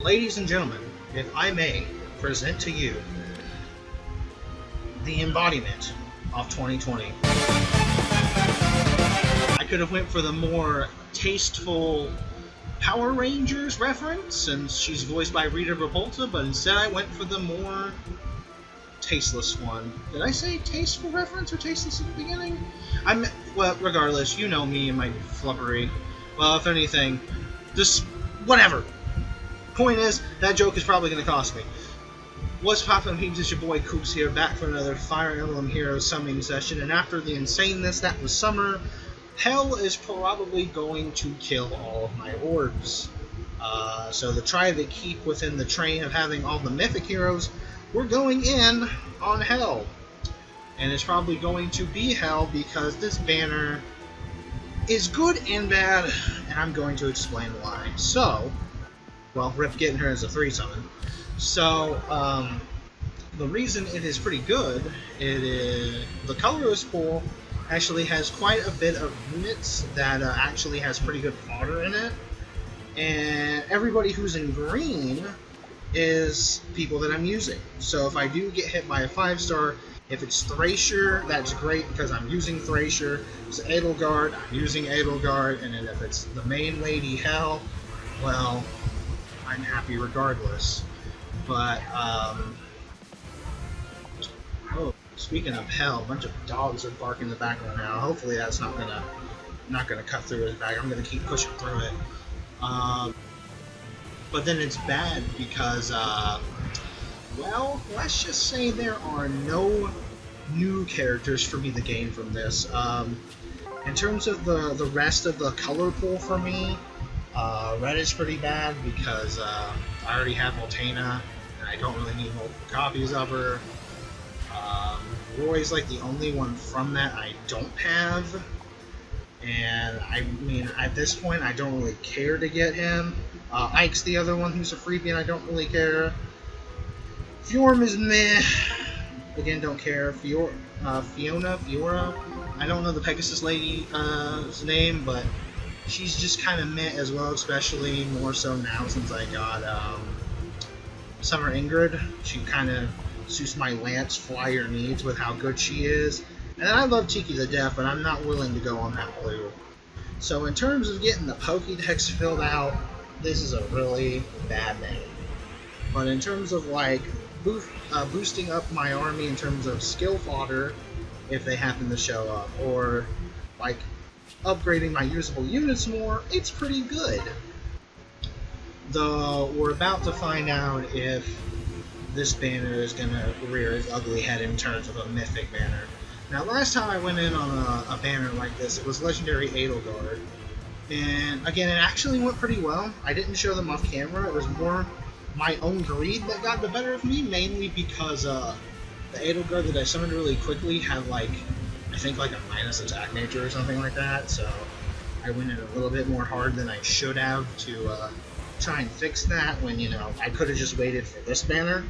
Ladies and gentlemen, if I may present to you the embodiment of 2020. I could have went for the more tasteful Power Rangers reference since she's voiced by Rita Repulsa, but instead I went for the more tasteless one. Did I say tasteful reference or tasteless at the beginning? Well, regardless, you know me and my flubbery. Well, if anything, just whatever. Point is, that joke is probably going to cost me. What's poppin', peeps? It's your boy Koops here, back for another Fire Emblem Heroes summoning session, and after the insaneness that was summer, hell is probably going to kill all of my orbs. So to try to keep within the train of having all the mythic heroes, we're going in on hell. And it's probably going to be hell because this banner is good and bad, and I'm going to explain why. So, well, Rip getting her as a 3 summon. So, the reason it is pretty good, the colorless pool actually has quite a bit of units that actually has pretty good fodder in it. And everybody who's in green is people that I'm using. So if I do get hit by a 5-star, if it's Thracier, that's great because I'm using Thracier. If it's Edelgard, I'm using Edelgard. And then if it's the main lady Hell, well, I'm happy regardless. But, oh, speaking of Hell, a bunch of dogs are barking in the background now. Hopefully that's not gonna cut through his back. I'm gonna keep pushing through it. But then it's bad because, well, let's just say there are no new characters for me to gain from this. In terms of the rest of the color pool for me, red is pretty bad because I already have Multana, and I don't really need multiple copies of her. Roy's like the only one from that I don't have, and I mean at this point I don't really care to get him. Ike's the other one who's a freebie and I don't really care. Fjorm is meh. Again, don't care. Fiora, I don't know the Pegasus lady's name, but she's just kind of meh as well, especially more so now since I got Summer Ingrid. She kind of suits my Lance Flyer needs with how good she is. And I love Tiki to death, but I'm not willing to go on that blue. So in terms of getting the Pokédex filled out, this is a really bad name. But in terms of like boosting up my army in terms of skill fodder, if they happen to show up, or like upgrading my usable units more, it's pretty good. Though we're about to find out if this banner is going to rear its ugly head in terms of a mythic banner. Now, last time I went in on a banner like this, it was Legendary Edelgard. And again, it actually went pretty well. I didn't show them off camera. It was more my own greed that got the better of me, mainly because the Edelgard that I summoned really quickly had like, I think like a minus attack nature or something like that. So I went in a little bit more hard than I should have to try and fix that when, you know, I could have just waited for this banner.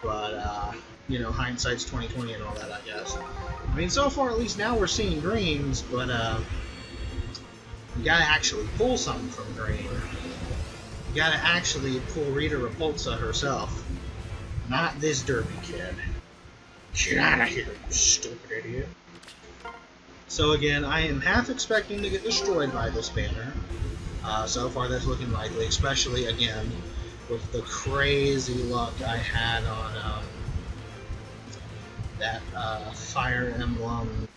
But, you know, hindsight's 2020 and all that, I guess. I mean, so far, at least now we're seeing greens, but, you gotta actually pull something from green. You gotta actually pull Rita Repulsa herself. Not this derpy kid. Get out of here, you stupid idiot. So again, I am half expecting to get destroyed by this banner. So far that's looking likely, especially, again, with the crazy luck I had on that Fire Emblem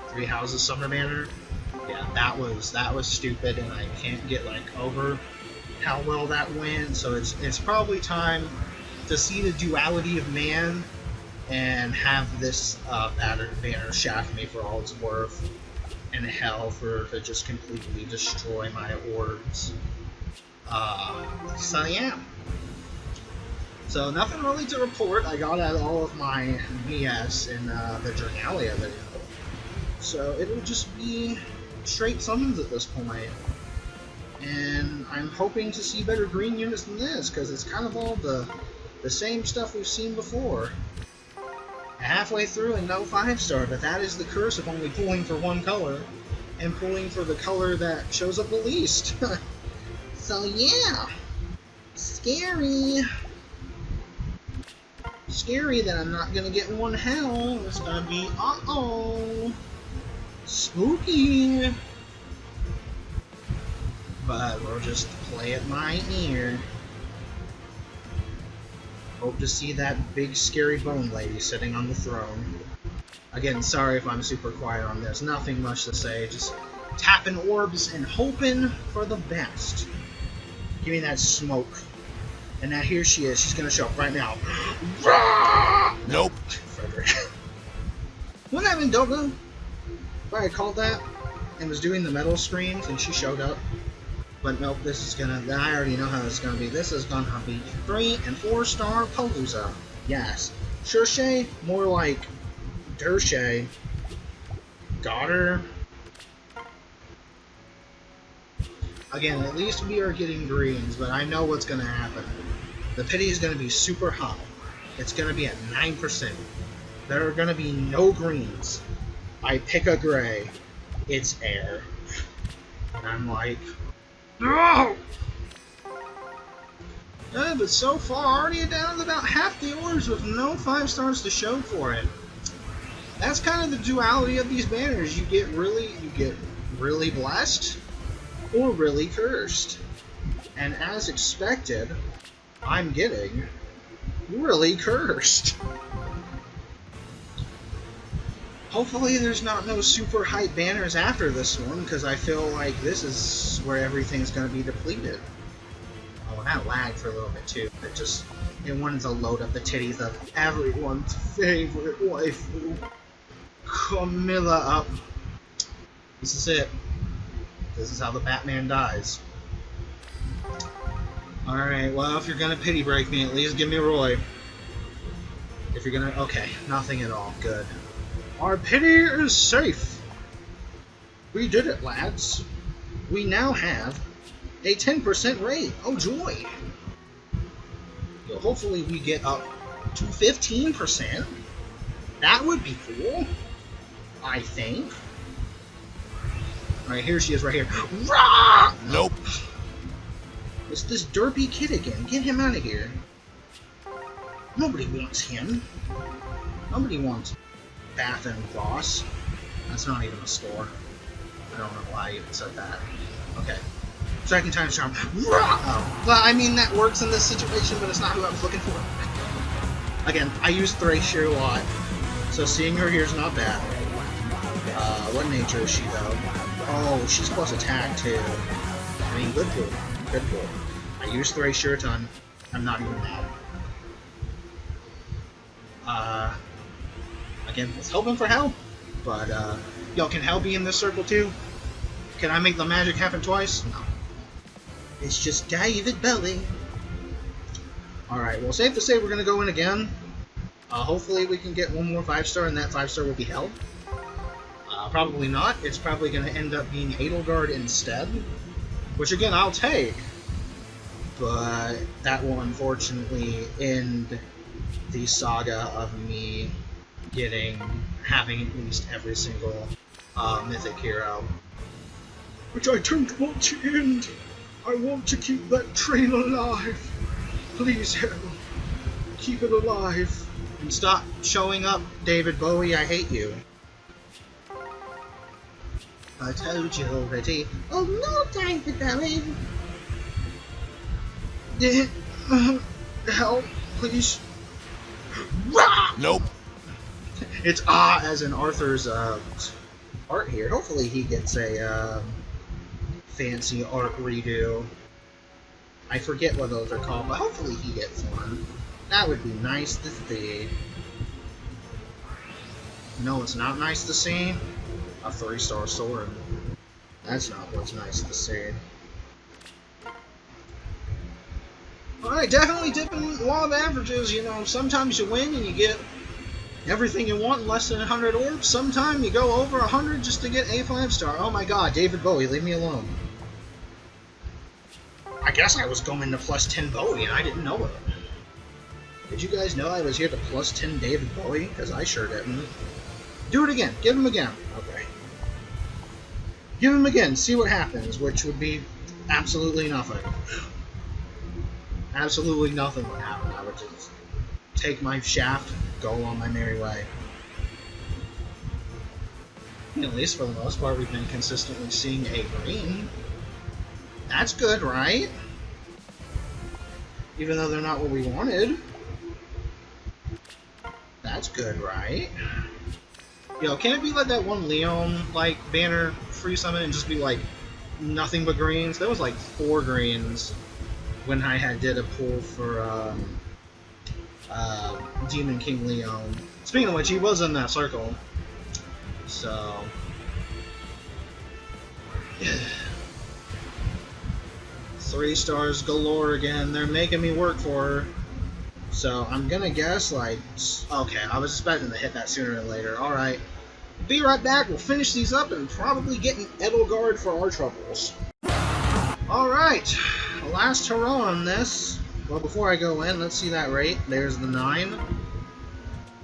3 Houses Summer banner. Yeah, that was stupid, and I can't get like over how well that went. So it's probably time to see the duality of man and have this banner shaft me for all it's worth, and hell to just completely destroy my orbs. So yeah. So nothing really to report. I got out all of my BS in the Journalia video. So it'll just be straight summons at this point. And I'm hoping to see better green units than this, because it's kind of all the same stuff we've seen before. Halfway through and no 5-star, but that is the curse of only pulling for one color, and pulling for the color that shows up the least. So yeah. scary. Scary that I'm not gonna get one hell. It's gonna be uh-oh. Spooky. But we'll just play it by ear. Hope to see that big scary bone lady sitting on the throne. Again, sorry if I'm super quiet on this. Nothing much to say. Just tapping orbs and hoping for the best. Give me that smoke. And now here she is. She's gonna show up right now. Nope. Frederick. Wouldn't that have been dope though? If I had called that and was doing the metal screams and she showed up. But nope, this is gonna. I already know how this is gonna be. This is gonna be 3 and 4 star Palooza. Yes. Shershay, more like Dershay. Got her. Again, at least we are getting greens, but I know what's gonna happen. The pity is gonna be super high. It's gonna be at 9%. There are gonna be no greens. I pick a gray. It's air. And I'm like, no! Yeah, but so far, already down to about half the orbs with no 5 stars to show for it. That's kind of the duality of these banners. You get really blessed, or really cursed. And as expected, I'm getting really cursed. Hopefully there's not no super hype banners after this one, because I feel like this is where everything's going to be depleted. Oh, and that lagged for a little bit too. It wanted to load up the titties of everyone's favorite waifu, Camilla, up. This is it. This is how the Batman dies. Alright, well, if you're gonna pity break me, at least give me Roy. If you're gonna... Okay, nothing at all. Good. Our pity is safe. We did it, lads. We now have a 10% rate. Oh, joy. So hopefully we get up to 15%. That would be cool. I think. Alright, here she is right here. Rah! Nope. It's this derpy kid again. Get him out of here. Nobody wants him. Nobody wants Bath and Boss. That's not even a score. I don't know why I even said that. Okay. Second time's charm. Oh. Well, I mean, that works in this situation, but it's not who I was looking for. Again, I use Thrasher a lot, so seeing her here is not bad. What nature is she, though? Oh, she's plus attack, too. I mean, good pull. Good pull. I use Thrasher a ton. I'm not even mad. Again, was hoping for hell, but, yo, can hell be in this circle, too? Can I make the magic happen twice? No. It's just David Bowie. Alright, well, safe to say we're gonna go in again. Hopefully we can get one more 5-star, and that 5-star will be held. Probably not. It's probably gonna end up being Edelgard instead. Which, again, I'll take. But that will unfortunately end the saga of me having at least every single mythic hero. Which I don't want to end. I want to keep that train alive. Please, hell, keep it alive. And stop showing up, David Bowie. I hate you. I told you already. Oh no, David Bowie. Help, please. Nope. It's as in Arthur's art here. Hopefully he gets a fancy art redo. I forget what those are called, but hopefully he gets one. That would be nice to see. No, it's not nice to see. A 3-star sword. That's not what's nice to see. Alright, definitely dipping law of averages. You know, sometimes you win and you get everything you want in less than 100 orbs. Sometimes you go over 100 just to get a 5-star. Oh my god, David Bowie, leave me alone. I guess I was going to plus 10 Bowie and I didn't know it. Did you guys know I was here to plus 10 David Bowie? Because I sure didn't. Do it again. Give him again. Okay. Give him again. See what happens, which would be absolutely nothing. Absolutely nothing would happen. I would just take my shaft, go on my merry way. At least for the most part, we've been consistently seeing a green. That's good, right? Even though they're not what we wanted. That's good, right? Yo, can it be like that one Leon, like, banner free summon and just be, like, nothing but greens? There was, like, 4 greens when I did a pull for, Demon King Leon. Speaking of which, he was in that circle. So... 3 stars galore again. They're making me work for her. So I'm gonna guess, like... Okay, I was expecting to hit that sooner than later. Alright. Be right back. We'll finish these up and probably get an Edelgard for our troubles. Alright. Last hurrah on this. Well, before I go in, let's see that rate. There's the 9.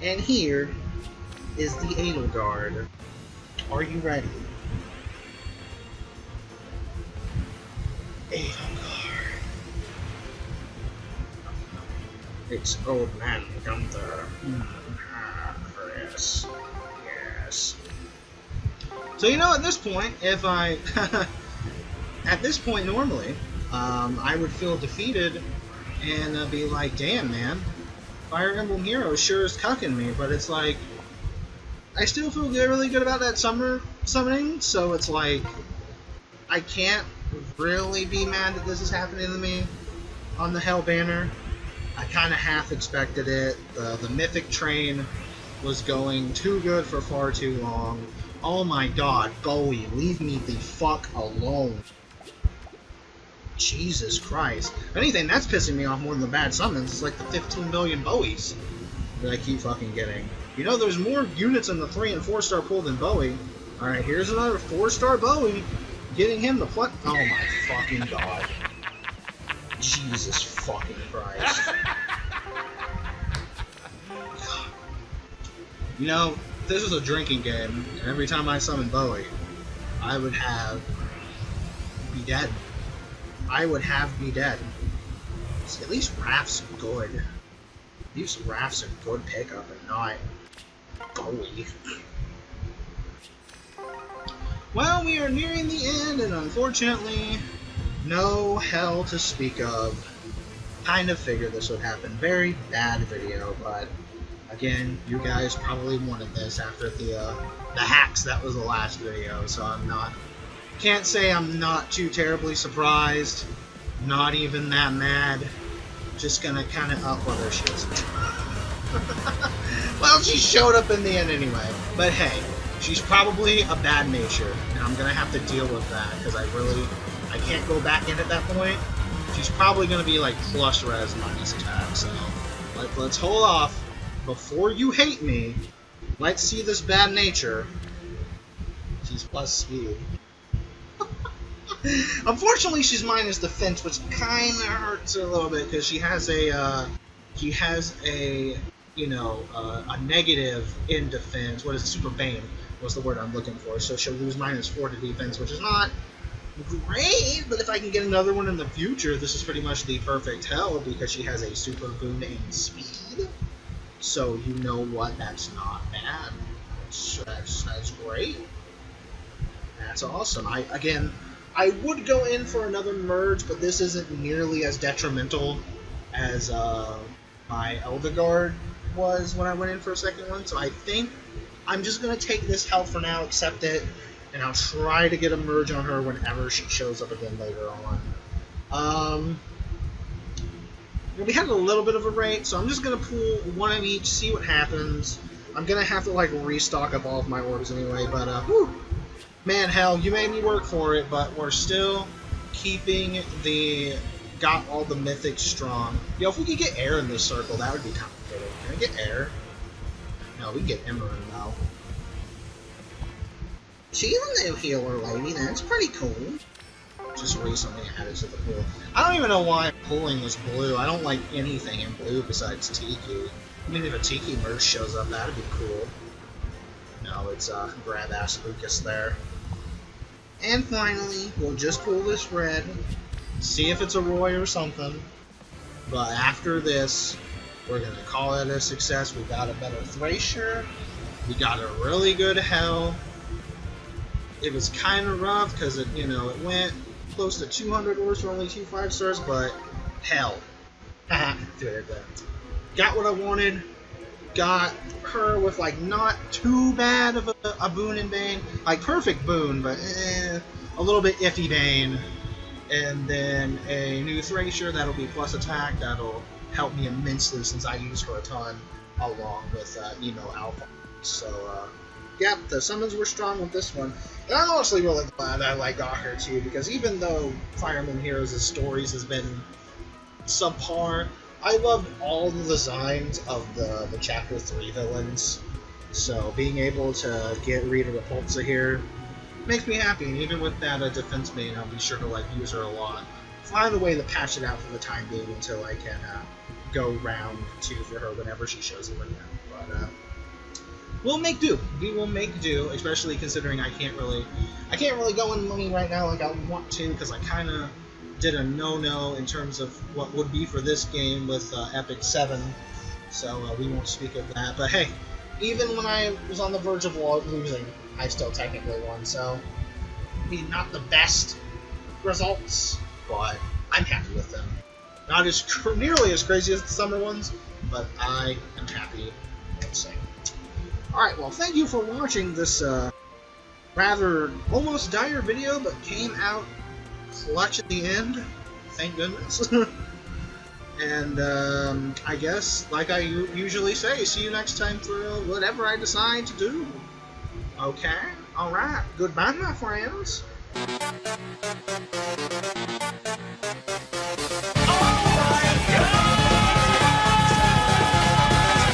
And here is the Edelgard. Are you ready? Edelgard. It's old man Gunther. Chris. Yes. So, you know, at this point, if I... at this point, normally, I would feel defeated and be like, damn, man. Fire Emblem Hero sure is cucking me, but it's like... I still feel really good about that summoning, so it's like... I can't really be mad that this is happening to me on the Hell banner. I kind of half expected it. The Mythic train was going too good for far too long. Oh my god, Bowie, leave me the fuck alone. Jesus Christ. If anything, that's pissing me off more than the bad summons. It's like the 15 million Bowies that I keep fucking getting. You know, there's more units in the 3 and 4 star pool than Bowie. Alright, here's another 4 star Bowie. Getting him the Oh my fucking god. Jesus fucking Christ. You know, this is a drinking game, and every time I summon Bowie, I would have be dead. I would have be dead. So at least Raph's good. At least Raph's a good pickup and not Bowie. Well, we are nearing the end, and unfortunately, no hell to speak of. Kind of figured this would happen. Very bad video, but again, you guys probably wanted this after the hacks. That was the last video, so I'm not... Can't say I'm not too terribly surprised. Not even that mad. Just gonna kind of up whether she is. Well, she showed up in the end anyway. But hey, she's probably a bad nature, and I'm gonna have to deal with that because I can't go back in at that point. She's probably gonna be like plus res minus attack. So let's hold off before you hate me. Let's see this bad nature. She's plus speed. Unfortunately, she's minus defense, which kind of hurts her a little bit because she has a you know a negative in defense. What is Super Bane? Was the word I'm looking for. So she'll lose -4 to defense, which is not great. But if I can get another one in the future, this is pretty much the perfect hell because she has a super boon in speed. So you know what? That's not bad. That's great. That's awesome. I would go in for another merge, but this isn't nearly as detrimental as my Edelgard was when I went in for a second one. So I think I'm just going to take this health for now, accept it, and I'll try to get a merge on her whenever she shows up again later on. We had a little bit of a rate, so I'm just going to pull one of each, see what happens. I'm going to have to like restock up all of my orbs anyway, but whew. Man, hell, you made me work for it, but we're still keeping got all the mythics strong. Yo, if we could get air in this circle, that would be kind of cool. Can I get air? No, we can get Emblem now. She's a new healer lady, that's pretty cool. Just recently added to the pool. I don't even know why I'm pulling this blue. I don't like anything in blue besides Tiki. I mean, if a Tiki merge shows up, that'd be cool. No, it's grab ass Lucas there. And finally, we'll just pull this red, see if it's a Roy or something. But after this, we're going to call it a success. We got a better Thracier. We got a really good Hell. It was kind of rough because it went close to 200 ores for only 2 5-stars, but hell. Got what I wanted. Got her with like not too bad of a boon in Bane. Like perfect boon, but a little bit iffy Bane. And then a new Thracier that'll be plus attack. That'll help me immensely since I use her a ton along with Alpha. So yeah, the summons were strong with this one. And I'm honestly really glad I got her too, because even though Fire Emblem Heroes' stories has been subpar, I loved all the designs of the Chapter 3 villains. So being able to get Rita Repulsa here makes me happy, and even with that defense main, I'll be sure to use her a lot. Find a way to patch it out for the time being until I can go round 2 for her whenever she shows up again. But we'll make do. We will make do, especially considering I can't really go in money right now like I want to, because I kind of did a no-no in terms of what would be for this game with Epic 7. So we won't speak of that. But hey, even when I was on the verge of losing, I still technically won. So, I mean, not the best results, but I'm happy with them. Not as nearly as crazy as the summer ones, but I am happy and saying. Alright, well, thank you for watching this rather almost dire video, but came out clutch at the end. Thank goodness. And I guess, like I usually say, see you next time for whatever I decide to do. Okay? Alright. Goodbye, my friends.